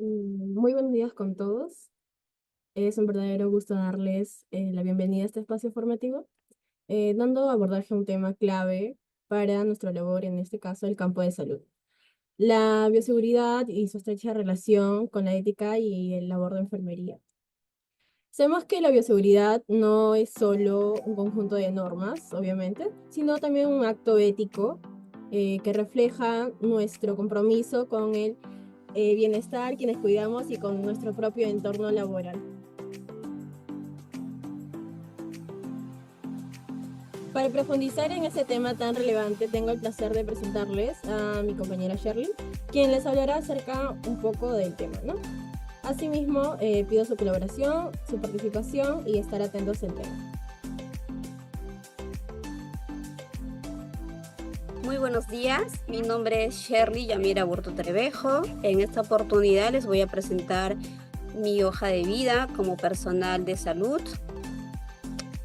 Muy buenos días con todos. Es un verdadero gusto darles la bienvenida a este espacio formativo, dando abordaje a un tema clave para nuestra labor, en este caso el campo de salud. La bioseguridad y su estrecha relación con la ética y el labor de enfermería. Sabemos que la bioseguridad no es solo un conjunto de normas, obviamente, sino también un acto ético que refleja nuestro compromiso con el bienestar, quienes cuidamos y con nuestro propio entorno laboral. Para profundizar en ese tema tan relevante, tengo el placer de presentarles a mi compañera Shirley, quien les hablará acerca un poco del tema, ¿no? Asimismo, pido su colaboración, su participación y estar atentos al tema. Muy buenos días, mi nombre es Shirley Yamira Burto Trevejo. En esta oportunidad les voy a presentar mi hoja de vida como personal de salud.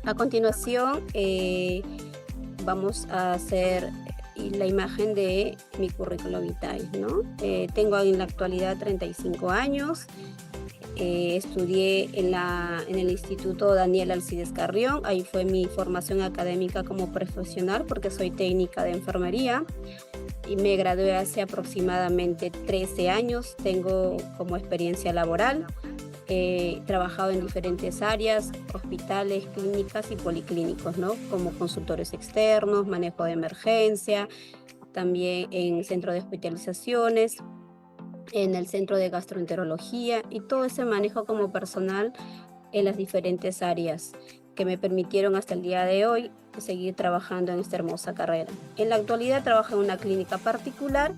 A continuación vamos a hacer la imagen de mi currículum vitae, ¿no? Tengo en la actualidad 35 años. Estudié en el Instituto Daniel Alcides Carrión. Ahí fue mi formación académica como profesional porque soy técnica de enfermería y me gradué hace aproximadamente 13 años. Tengo como experiencia laboral. He trabajado en diferentes áreas, hospitales, clínicas y policlínicos, ¿no? Como consultores externos, manejo de emergencia, también en centro de hospitalizaciones, en el centro de gastroenterología y todo ese manejo como personal en las diferentes áreas que me permitieron hasta el día de hoy seguir trabajando en esta hermosa carrera. En la actualidad trabajo en una clínica particular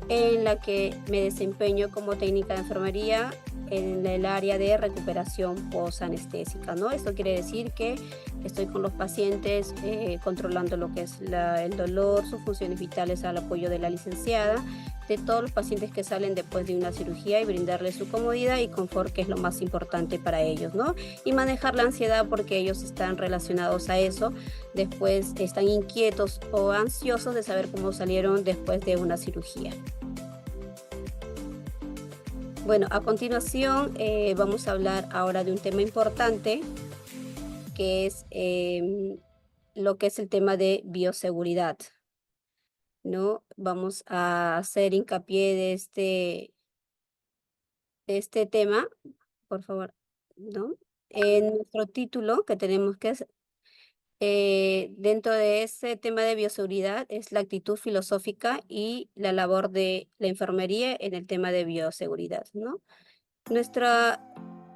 en la que me desempeño como técnica de enfermería en el área de recuperación post-anestésica, ¿no? Esto quiere decir que estoy con los pacientes controlando lo que es el dolor, sus funciones vitales al apoyo de la licenciada, de todos los pacientes que salen después de una cirugía y brindarles su comodidad y confort, que es lo más importante para ellos, ¿no? Y manejar la ansiedad porque ellos están relacionados a eso, después están inquietos o ansiosos de saber cómo salieron después de una cirugía. Bueno, a continuación vamos a hablar ahora de un tema importante que es lo que es el tema de bioseguridad, ¿no? Vamos a hacer hincapié de este tema, por favor, ¿no? En nuestro título que tenemos que dentro de ese tema de bioseguridad es la actitud filosófica y la labor de la enfermería en el tema de bioseguridad, ¿no? Nuestra,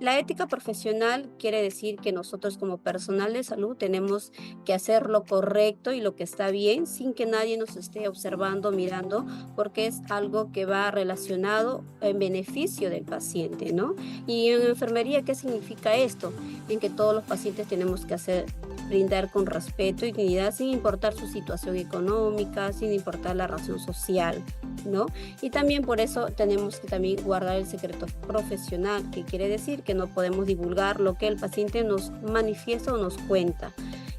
la ética profesional quiere decir que nosotros como personal de salud tenemos que hacer lo correcto y lo que está bien sin que nadie nos esté observando, mirando, porque es algo que va relacionado en beneficio del paciente, ¿no? Y en enfermería, ¿qué significa esto? En que todos los pacientes tenemos que brindar con respeto y dignidad sin importar su situación económica, sin importar la razón social, ¿no? Y también por eso tenemos que también guardar el secreto profesional, que quiere decir que no podemos divulgar lo que el paciente nos manifiesta o nos cuenta.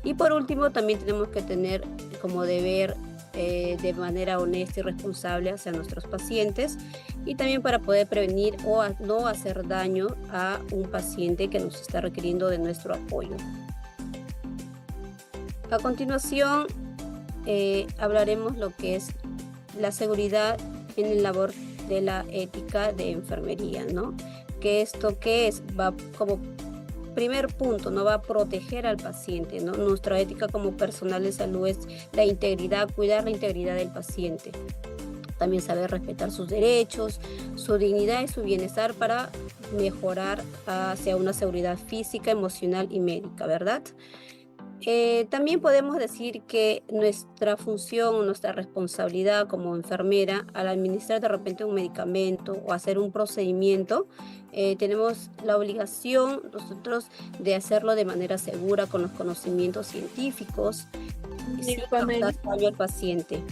Y por último, también tenemos que tener como deber de manera honesta y responsable hacia nuestros pacientes y también para poder prevenir o no hacer daño a un paciente que nos está requiriendo de nuestro apoyo. A continuación, hablaremos lo que es la seguridad en el labor de la ética de enfermería, ¿no? Que esto que es, va como primer punto, no va a proteger al paciente, ¿no? Nuestra ética como personal de salud es la integridad, cuidar la integridad del paciente. También saber respetar sus derechos, su dignidad y su bienestar para mejorar hacia una seguridad física, emocional y médica, ¿verdad? También podemos decir que nuestra función, nuestra responsabilidad como enfermera al administrar de repente un medicamento o hacer un procedimiento, tenemos la obligación nosotros de hacerlo de manera segura con los conocimientos científicos, sin causar daño al paciente.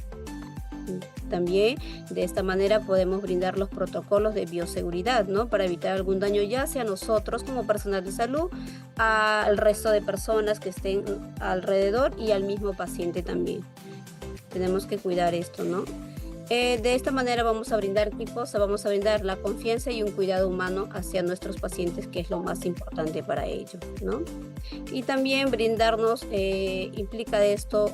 También de esta manera podemos brindar los protocolos de bioseguridad, ¿no? Para evitar algún daño ya sea a nosotros como personal de salud, al resto de personas que estén alrededor y al mismo paciente también. Tenemos que cuidar esto, ¿no? De esta manera vamos a brindar ¿qué cosa? Vamos a brindar la confianza y un cuidado humano hacia nuestros pacientes, que es lo más importante para ellos, ¿no? Y también brindarnos, implica esto,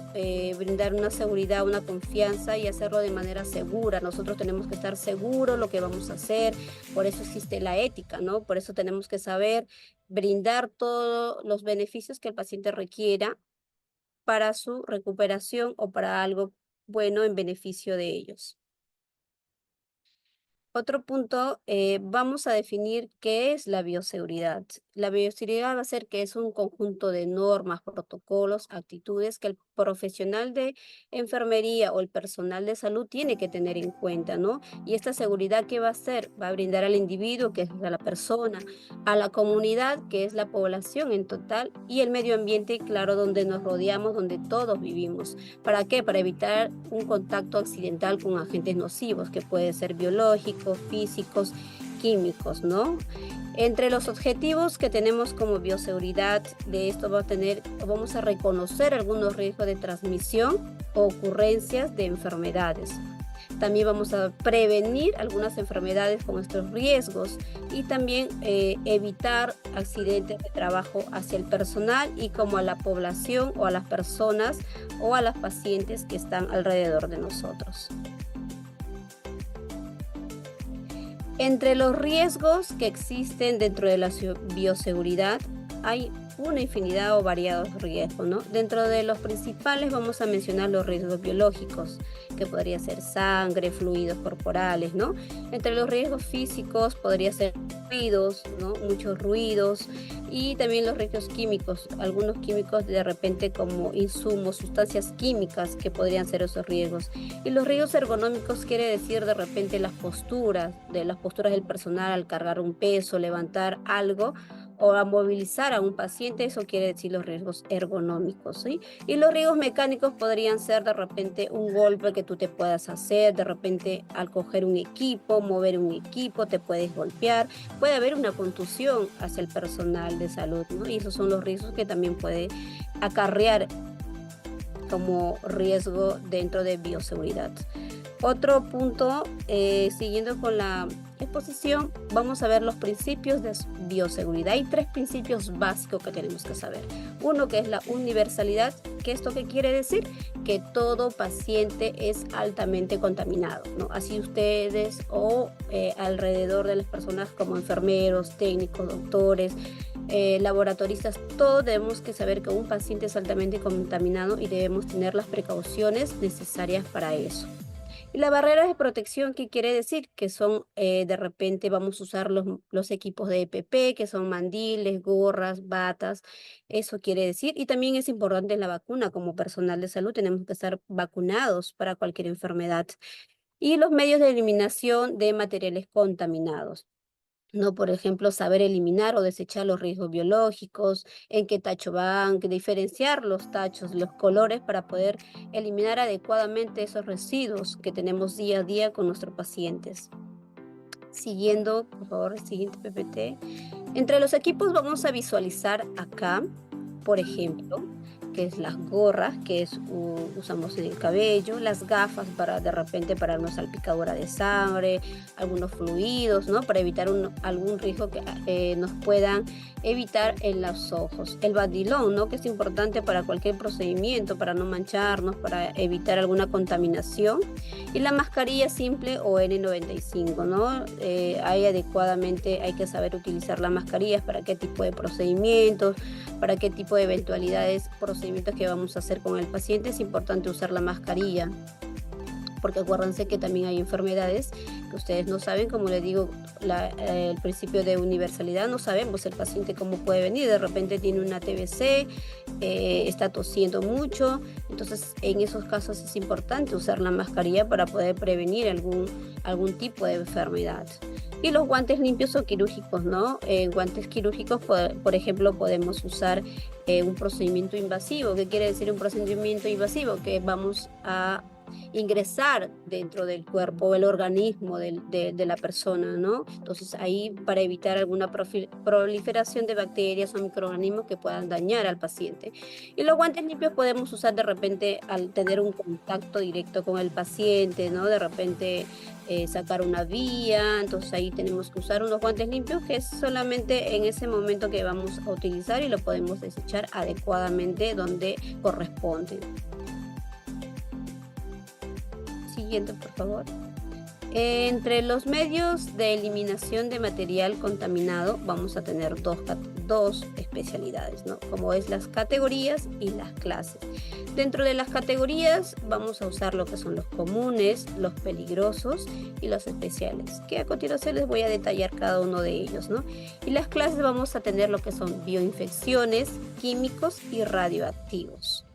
brindar una seguridad, una confianza y hacerlo de manera segura. Nosotros tenemos que estar seguros lo que vamos a hacer, por eso existe la ética, ¿no? Por eso tenemos que saber brindar todos los beneficios que el paciente requiera para su recuperación o para algo bueno en beneficio de ellos. Otro punto, vamos a definir qué es la bioseguridad. La bioseguridad va a ser que es un conjunto de normas, protocolos, actitudes que el profesional de enfermería o el personal de salud tiene que tener en cuenta, ¿no? Y esta seguridad, ¿qué va a hacer? Va a brindar al individuo, que es a la persona, a la comunidad, que es la población en total, y el medio ambiente, claro, donde nos rodeamos, donde todos vivimos. ¿Para qué? Para evitar un contacto accidental con agentes nocivos, que pueden ser biológicos, físicos, químicos, ¿no? Entre los objetivos que tenemos como bioseguridad de esto vamos a reconocer algunos riesgos de transmisión o ocurrencias de enfermedades. También vamos a prevenir algunas enfermedades con estos riesgos y también evitar accidentes de trabajo hacia el personal y como a la población o a las personas o a las pacientes que están alrededor de nosotros. Entre los riesgos que existen dentro de la bioseguridad hay una infinidad o variados riesgos, ¿no? Dentro de los principales vamos a mencionar los riesgos biológicos, que podría ser sangre, fluidos corporales, ¿no? Entre los riesgos físicos podría ser ruidos, ¿no? Muchos ruidos, y también los riesgos químicos, algunos químicos de repente como insumos, sustancias químicas que podrían ser esos riesgos. Y los riesgos ergonómicos quiere decir de repente las posturas del personal al cargar un peso, levantar algo, o a movilizar a un paciente, eso quiere decir los riesgos ergonómicos, ¿sí? Y los riesgos mecánicos podrían ser de repente un golpe que tú te puedas hacer, de repente al coger un equipo, mover un equipo, te puedes golpear, puede haber una contusión hacia el personal de salud, ¿no? Y esos son los riesgos que también puede acarrear como riesgo dentro de bioseguridad. Otro punto, siguiendo con la exposición, vamos a ver los principios de bioseguridad. Hay 3 principios básicos que tenemos que saber. Uno, que es la universalidad. ¿Qué esto qué quiere decir? Que todo paciente es altamente contaminado, ¿no? Así ustedes o alrededor de las personas como enfermeros, técnicos, doctores, laboratoristas, todos debemos que saber que un paciente es altamente contaminado y debemos tener las precauciones necesarias para eso. Y las barreras de protección, ¿qué quiere decir? Que son, de repente vamos a usar los equipos de EPP, que son mandiles, gorras, batas, eso quiere decir. Y también es importante la vacuna, como personal de salud tenemos que estar vacunados para cualquier enfermedad. Y los medios de eliminación de materiales contaminados. No, por ejemplo, saber eliminar o desechar los riesgos biológicos, en qué tacho van, diferenciar los tachos, los colores para poder eliminar adecuadamente esos residuos que tenemos día a día con nuestros pacientes. Siguiendo, por favor, el siguiente PPT. Entre los equipos vamos a visualizar acá, por ejemplo, que es las gorras que usamos en el cabello, las gafas para de repente para una salpicadura de sangre, algunos fluidos, ¿no? Para evitar algún riesgo que nos puedan evitar en los ojos. El bandilón, ¿no? Que es importante para cualquier procedimiento, para no mancharnos, para evitar alguna contaminación. Y la mascarilla simple o N95, ¿no? Hay que saber utilizar las mascarillas para qué tipo de procedimientos, para qué tipo de eventualidades, procedimientos que vamos a hacer con el paciente. Es importante usar la mascarilla, porque acuérdense que también hay enfermedades que ustedes no saben, como les digo, el principio de universalidad, no sabemos el paciente cómo puede venir, de repente tiene una TBC, está tosiendo mucho, entonces en esos casos es importante usar la mascarilla para poder prevenir algún tipo de enfermedad. Y los guantes limpios o quirúrgicos, ¿no? Guantes quirúrgicos, por ejemplo, podemos usar un procedimiento invasivo. ¿Qué quiere decir un procedimiento invasivo? Que vamos a ingresar dentro del cuerpo, el organismo de la persona, ¿no? Entonces ahí para evitar alguna proliferación de bacterias o microorganismos que puedan dañar al paciente. Y los guantes limpios podemos usar de repente al tener un contacto directo con el paciente, ¿no? De repente sacar una vía, entonces ahí tenemos que usar unos guantes limpios que es solamente en ese momento que vamos a utilizar y lo podemos desechar adecuadamente donde corresponde. Siguiente, por favor. Entre los medios de eliminación de material contaminado vamos a tener dos especialidades, ¿no? Como es las categorías y las clases. Dentro de las categorías vamos a usar lo que son los comunes, los peligrosos y los especiales, que a continuación les voy a detallar cada uno de ellos, ¿no? Y las clases vamos a tener lo que son bioinfecciones, químicos y radioactivos.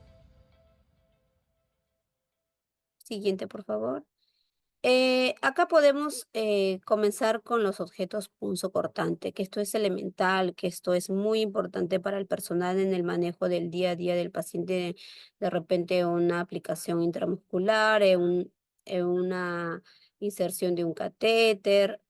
Siguiente, por favor. Acá podemos comenzar con los objetos punzocortante, que esto es elemental, que esto es muy importante para el personal en el manejo del día a día del paciente, de repente una aplicación intramuscular, una inserción de un catéter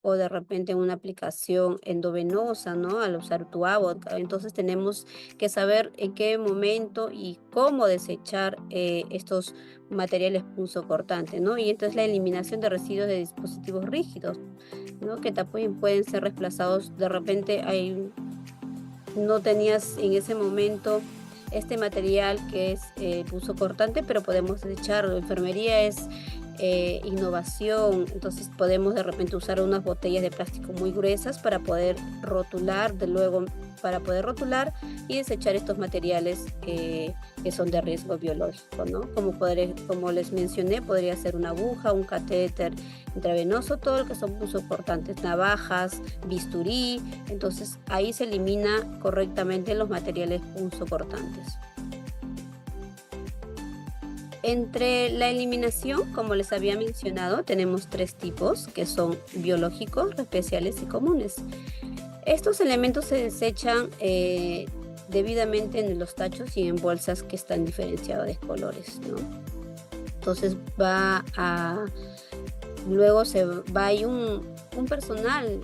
o de repente una aplicación endovenosa, ¿no? Al usar tu agua. Entonces tenemos que saber en qué momento y cómo desechar estos materiales punzocortantes, ¿no? Y entonces la eliminación de residuos de dispositivos rígidos, ¿no? Que también pueden ser reemplazados. De repente no tenías en ese momento este material que es punzocortante, pero podemos desecharlo. Enfermería es innovación, entonces podemos de repente usar unas botellas de plástico muy gruesas para poder rotular, y desechar estos materiales que son de riesgo biológico, ¿no? Como les mencioné, podría ser una aguja, un catéter intravenoso, todo lo que son punzocortantes, navajas, bisturí, entonces ahí se elimina correctamente los materiales punzocortantes. Entre la eliminación, como les había mencionado, tenemos 3 tipos, que son biológicos, especiales y comunes. Estos elementos se desechan debidamente en los tachos y en bolsas que están diferenciadas de colores, ¿no? Entonces hay un personal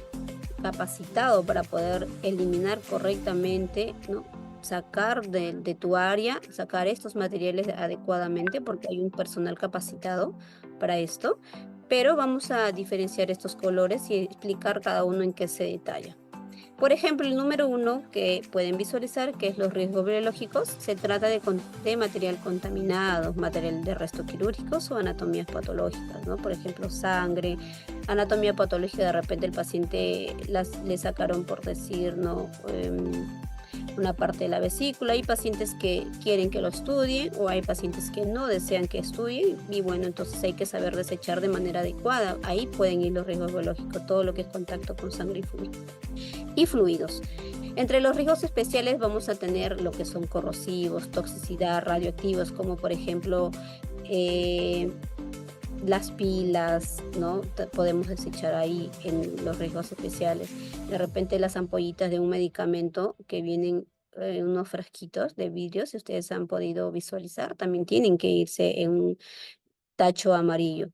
capacitado para poder eliminar correctamente, ¿no? Sacar de tu área, sacar estos materiales adecuadamente porque hay un personal capacitado para esto, pero vamos a diferenciar estos colores y explicar cada uno en qué se detalla. Por ejemplo, el número 1 que pueden visualizar, que es los riesgos biológicos, se trata de material contaminado, material de restos quirúrgicos o anatomías patológicas, ¿no? Por ejemplo, sangre, anatomía patológica, de repente el paciente le sacaron, por decir, ¿no? Una parte de la vesícula. Hay pacientes que quieren que lo estudien o hay pacientes que no desean que estudien y bueno, entonces hay que saber desechar de manera adecuada. Ahí pueden ir los riesgos biológicos, todo lo que es contacto con sangre y fluidos. Entre los riesgos especiales vamos a tener lo que son corrosivos, toxicidad, radioactivos, como por ejemplo las pilas, ¿no? Podemos desechar ahí en los riesgos especiales. De repente las ampollitas de un medicamento que vienen en unos frasquitos de vidrio, si ustedes han podido visualizar, también tienen que irse en un tacho amarillo,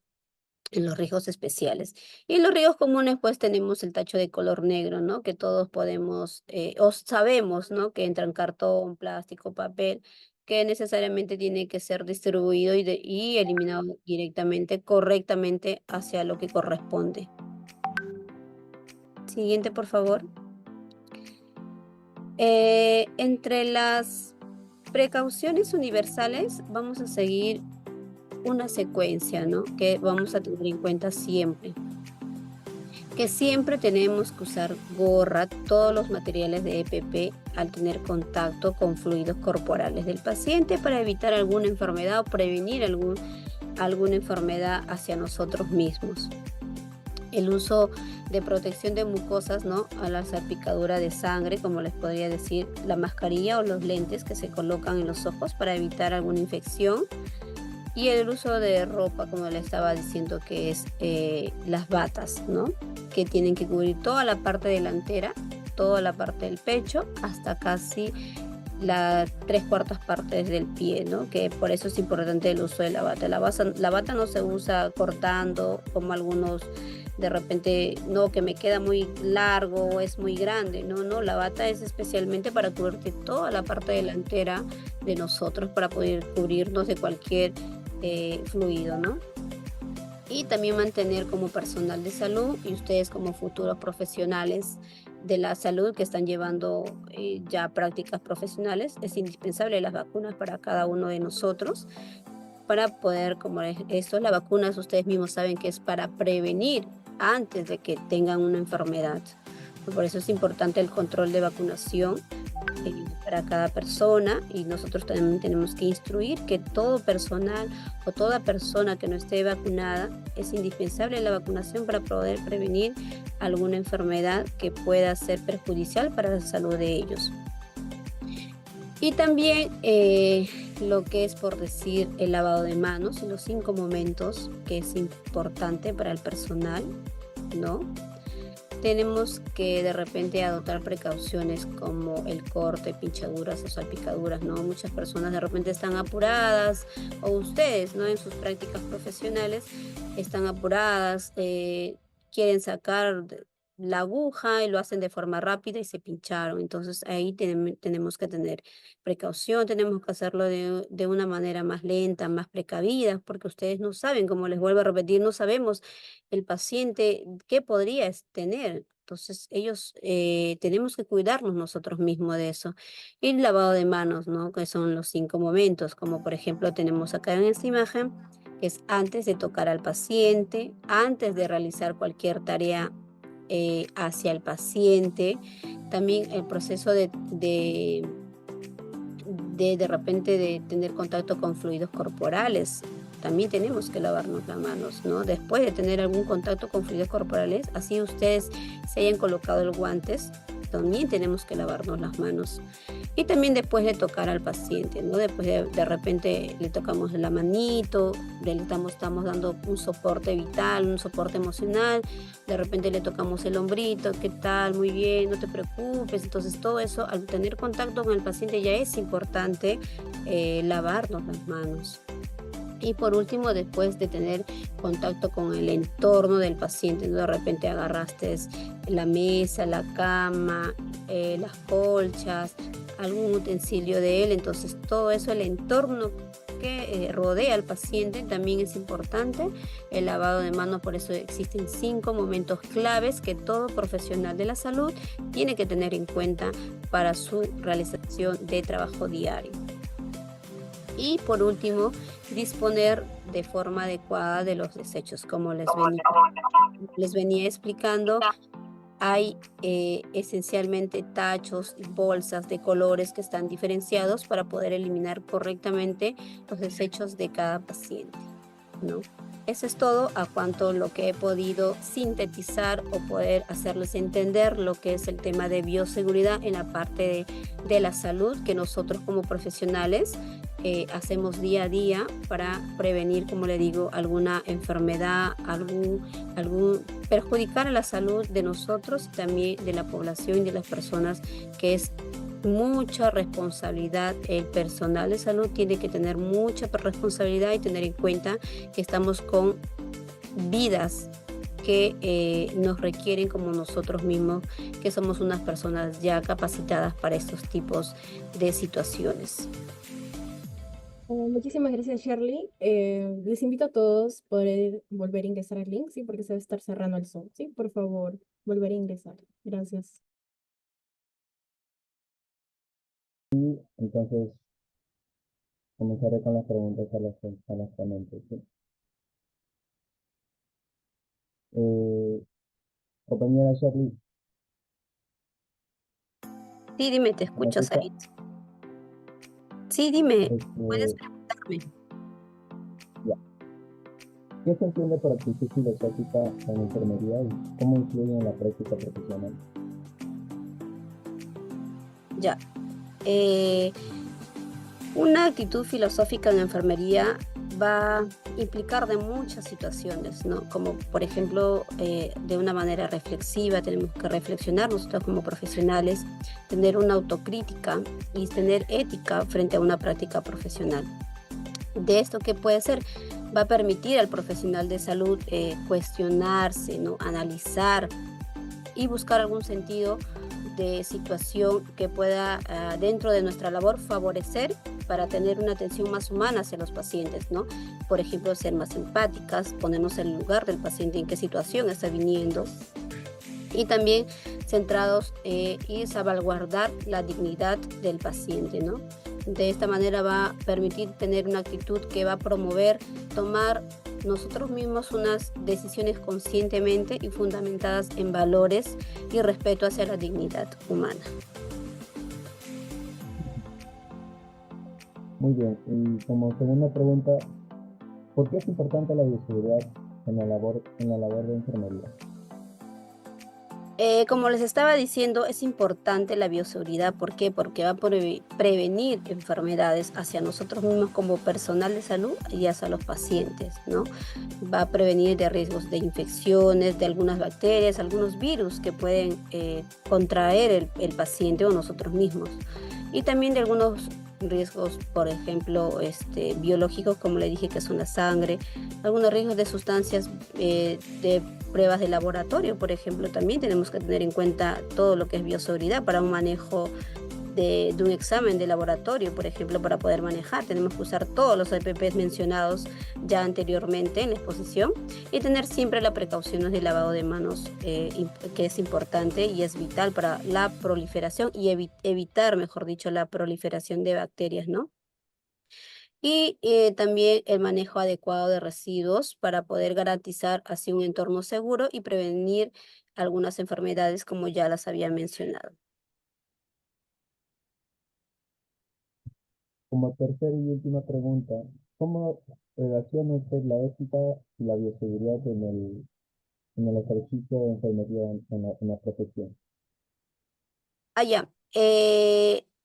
en los riesgos especiales. Y en los riesgos comunes pues tenemos el tacho de color negro, ¿no? Que todos podemos, o sabemos, ¿no? Que entran cartón, plástico, papel, que necesariamente tiene que ser distribuido y eliminado directamente, correctamente hacia lo que corresponde. Siguiente, por favor. Entre las precauciones universales vamos a seguir una secuencia, ¿no? Que vamos a tener en cuenta siempre. Que siempre tenemos que usar gorra, todos los materiales de EPP al tener contacto con fluidos corporales del paciente para evitar alguna enfermedad o prevenir alguna enfermedad hacia nosotros mismos. El uso de protección de mucosas, ¿no? A la salpicadura de sangre, como les podría decir, la mascarilla o los lentes que se colocan en los ojos para evitar alguna infección. Y el uso de ropa, como les estaba diciendo, que es las batas, ¿no? Que tienen que cubrir toda la parte delantera, toda la parte del pecho, hasta casi las 3/4 partes del pie, ¿no? Que por eso es importante el uso de la bata. La bata no se usa cortando como algunos de repente, no, que me queda muy largo o es muy grande. No, no, la bata es especialmente para cubrirte toda la parte delantera de nosotros para poder cubrirnos de cualquier fluido, ¿no? Y también mantener como personal de salud y ustedes como futuros profesionales de la salud que están llevando ya prácticas profesionales, es indispensable las vacunas para cada uno de nosotros para poder, como esto, las vacunas ustedes mismos saben que es para prevenir antes de que tengan una enfermedad. Por eso es importante el control de vacunación para cada persona, y nosotros también tenemos que instruir que todo personal o toda persona que no esté vacunada, es indispensable la vacunación para poder prevenir alguna enfermedad que pueda ser perjudicial para la salud de ellos. Y también lo que es, por decir, el lavado de manos en los 5 momentos, que es importante para el personal, ¿no? Tenemos que de repente adoptar precauciones como el corte, pinchaduras o salpicaduras, ¿no? Muchas personas de repente están apuradas, o ustedes, ¿no? En sus prácticas profesionales están apuradas, quieren sacar la aguja y lo hacen de forma rápida y se pincharon. Entonces ahí tenemos que tener precaución, tenemos que hacerlo de una manera más lenta, más precavida, porque ustedes no saben, como les vuelvo a repetir, no sabemos el paciente qué podría tener. Entonces ellos tenemos que cuidarnos nosotros mismos de eso. Y el lavado de manos, ¿no? Que son los 5 momentos, como por ejemplo tenemos acá en esta imagen, que es antes de tocar al paciente, antes de realizar cualquier tarea hacia el paciente, también el proceso de repente de tener contacto con fluidos corporales. También tenemos que lavarnos las manos, ¿no? Después de tener algún contacto con fluidos corporales, así ustedes se hayan colocado el guantes, también tenemos que lavarnos las manos. Y también después de tocar al paciente, ¿no? Después de repente le tocamos la manito, estamos dando un soporte vital, un soporte emocional, de repente le tocamos el hombrito, ¿qué tal? Muy bien, no te preocupes. Entonces todo eso, al tener contacto con el paciente, ya es importante lavarnos las manos. Y por último, después de tener contacto con el entorno del paciente, ¿no? De repente agarraste la mesa, la cama, las colchas, algún utensilio de él, entonces todo eso, el entorno que rodea al paciente, también es importante el lavado de manos. Por eso existen 5 momentos claves que todo profesional de la salud tiene que tener en cuenta para su realización de trabajo diario. Y por último, disponer de forma adecuada de los desechos. Como les venía explicando, hay esencialmente tachos y bolsas de colores que están diferenciados para poder eliminar correctamente los desechos de cada paciente, ¿no? Eso es todo a cuanto lo que he podido sintetizar o poder hacerles entender lo que es el tema de bioseguridad en la parte de la salud que nosotros como profesionales hacemos día a día para prevenir, como le digo, alguna enfermedad, algún perjudicar a la salud de nosotros y también de la población y de las personas, que es mucha responsabilidad. El personal de salud tiene que tener mucha responsabilidad y tener en cuenta que estamos con vidas que nos requieren, como nosotros mismos, que somos unas personas ya capacitadas para estos tipos de situaciones. Muchísimas gracias, Shirley. Les invito a todos a poder volver a ingresar al link, sí, porque se va a estar cerrando el Zoom, sí, por favor, volver a ingresar. Gracias. Entonces, comenzaré con las preguntas a las ponentes, ¿sí? Compañera Shirley, Sí, dime, te ¿me escucho, escucha? Said. Sí, dime, puedes Este, preguntarme. ya. ¿Qué se entiende por actitud filosófica en enfermería y cómo influye en la práctica profesional? Ya. Una actitud filosófica en enfermería va a implicar de muchas situaciones, ¿no? Como por ejemplo, de una manera reflexiva, tenemos que reflexionar nosotros como profesionales, tener una autocrítica y tener ética frente a una práctica profesional. De esto, ¿qué puede ser? Va a permitir al profesional de salud cuestionarse, ¿no? Analizar y buscar algún sentido de situación que pueda dentro de nuestra labor favorecer para tener una atención más humana hacia los pacientes, ¿no? Por ejemplo, ser más empáticas, ponernos en el lugar del paciente, en qué situación está viniendo, y también centrados y salvaguardar la dignidad del paciente, ¿no? De esta manera va a permitir tener una actitud que va a promover tomar nosotros mismos unas decisiones conscientemente y fundamentadas en valores y respeto hacia la dignidad humana. Muy bien, y como segunda pregunta, ¿por qué es importante la bioseguridad en la labor de enfermería? Como les estaba diciendo, es importante la bioseguridad. ¿Por qué? Porque va a prevenir enfermedades hacia nosotros mismos como personal de salud y hacia los pacientes, ¿no? Va a prevenir de riesgos de infecciones, de algunas bacterias, algunos virus que pueden contraer el paciente o nosotros mismos. Y también de algunos riesgos, por ejemplo, biológicos, como le dije, que son la sangre, algunos riesgos de sustancias de pruebas de laboratorio, por ejemplo, también tenemos que tener en cuenta todo lo que es bioseguridad para un manejo de un examen de laboratorio, por ejemplo, para poder manejar. Tenemos que usar todos los EPPs mencionados ya anteriormente en la exposición y tener siempre la precaución de lavado de manos, que es importante y es vital para la proliferación y evitar, mejor dicho, la proliferación de bacterias, ¿no? Y también el manejo adecuado de residuos para poder garantizar así un entorno seguro y prevenir algunas enfermedades como ya las había mencionado. Como tercera y última pregunta, ¿cómo relaciona usted la ética y la bioseguridad en el ejercicio de enfermería en la profesión? Allá,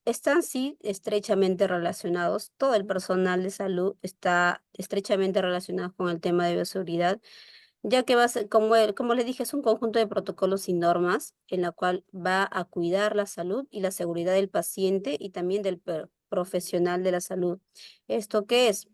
están sí estrechamente relacionados. Todo el personal de salud está estrechamente relacionado con el tema de bioseguridad, ya que va a ser, como les dije, es un conjunto de protocolos y normas en la cual va a cuidar la salud y la seguridad del paciente y también del profesional de la salud. ¿Esto qué es?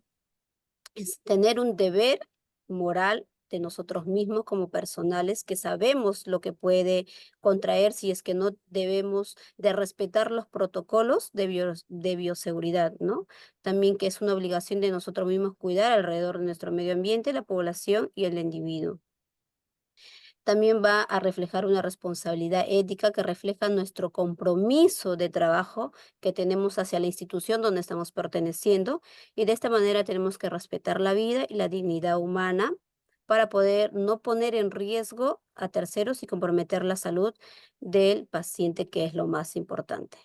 Es tener un deber moral de nosotros mismos como personales que sabemos lo que puede contraer si es que no debemos de respetar los protocolos de bioseguridad, ¿no? También que es una obligación de nosotros mismos cuidar alrededor de nuestro medio ambiente, la población y el individuo. También va a reflejar una responsabilidad ética que refleja nuestro compromiso de trabajo que tenemos hacia la institución donde estamos perteneciendo, y de esta manera tenemos que respetar la vida y la dignidad humana para poder no poner en riesgo a terceros y comprometer la salud del paciente, que es lo más importante.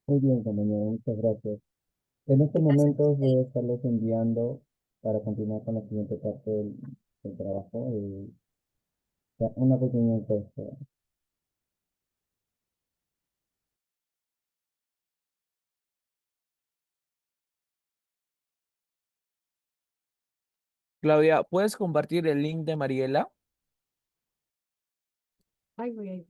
Muy bien, compañero, muchas gracias. En este momento voy a estarles enviando para continuar con la siguiente parte del trabajo, una pequeña encuesta. Claudia, ¿puedes compartir el link de Mariela? Ay, voy ahí.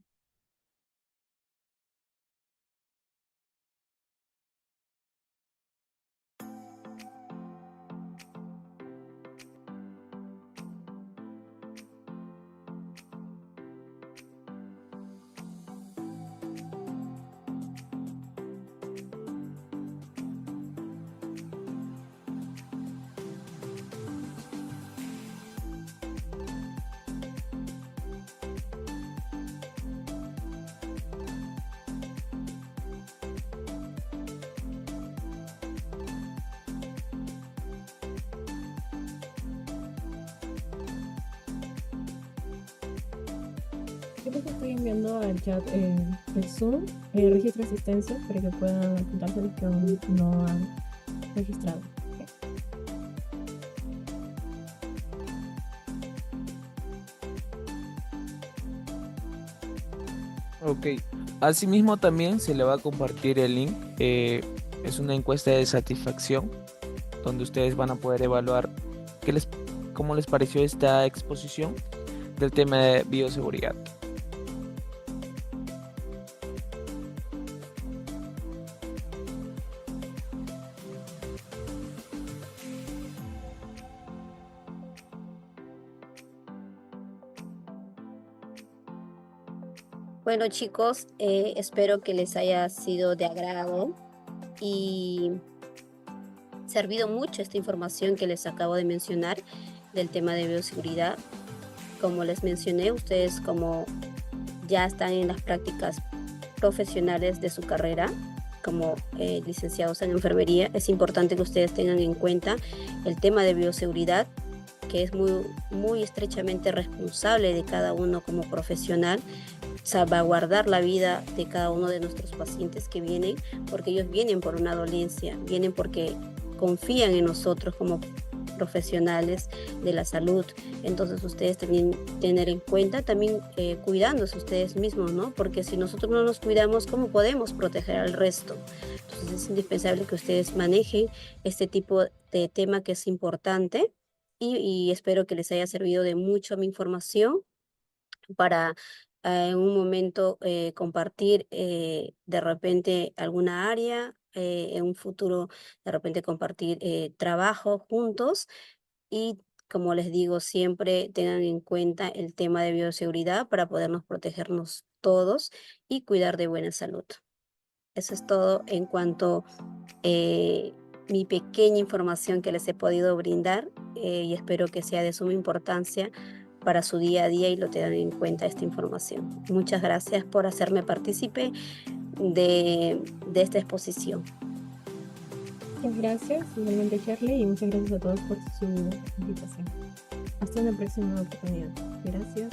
Yo les estoy enviando al chat el Zoom, el registro de asistencia, para que puedan apuntarse los que aún no han registrado. Ok. Asimismo también se le va a compartir el link Es una encuesta de satisfacción donde ustedes van a poder evaluar cómo les pareció esta exposición del tema de bioseguridad. Bueno, chicos, espero que les haya sido de agrado y servido mucho esta información que les acabo de mencionar del tema de bioseguridad. Como les mencioné, ustedes como ya están en las prácticas profesionales de su carrera, como licenciados en enfermería, es importante que ustedes tengan en cuenta el tema de bioseguridad, que es muy estrechamente responsable de cada uno como profesional, salvaguardar la vida de cada uno de nuestros pacientes que vienen, porque ellos vienen por una dolencia, vienen porque confían en nosotros como profesionales de la salud. Entonces ustedes también tener en cuenta también cuidándose ustedes mismos, ¿no? Porque si nosotros no nos cuidamos, ¿cómo podemos proteger al resto? Entonces es indispensable que ustedes manejen este tipo de tema que es importante y espero que les haya servido de mucho mi información para en un momento compartir de repente alguna área, en un futuro de repente compartir trabajo juntos y como les digo, siempre tengan en cuenta el tema de bioseguridad para podernos protegernos todos y cuidar de buena salud. Eso es todo en cuanto mi pequeña información que les he podido brindar y espero que sea de suma importancia para su día a día y lo tengan en cuenta esta información. Muchas gracias por hacerme partícipe de esta exposición. Muchas gracias, igualmente Shirley, y muchas gracias a todos por su invitación. Hasta una próxima oportunidad. Gracias.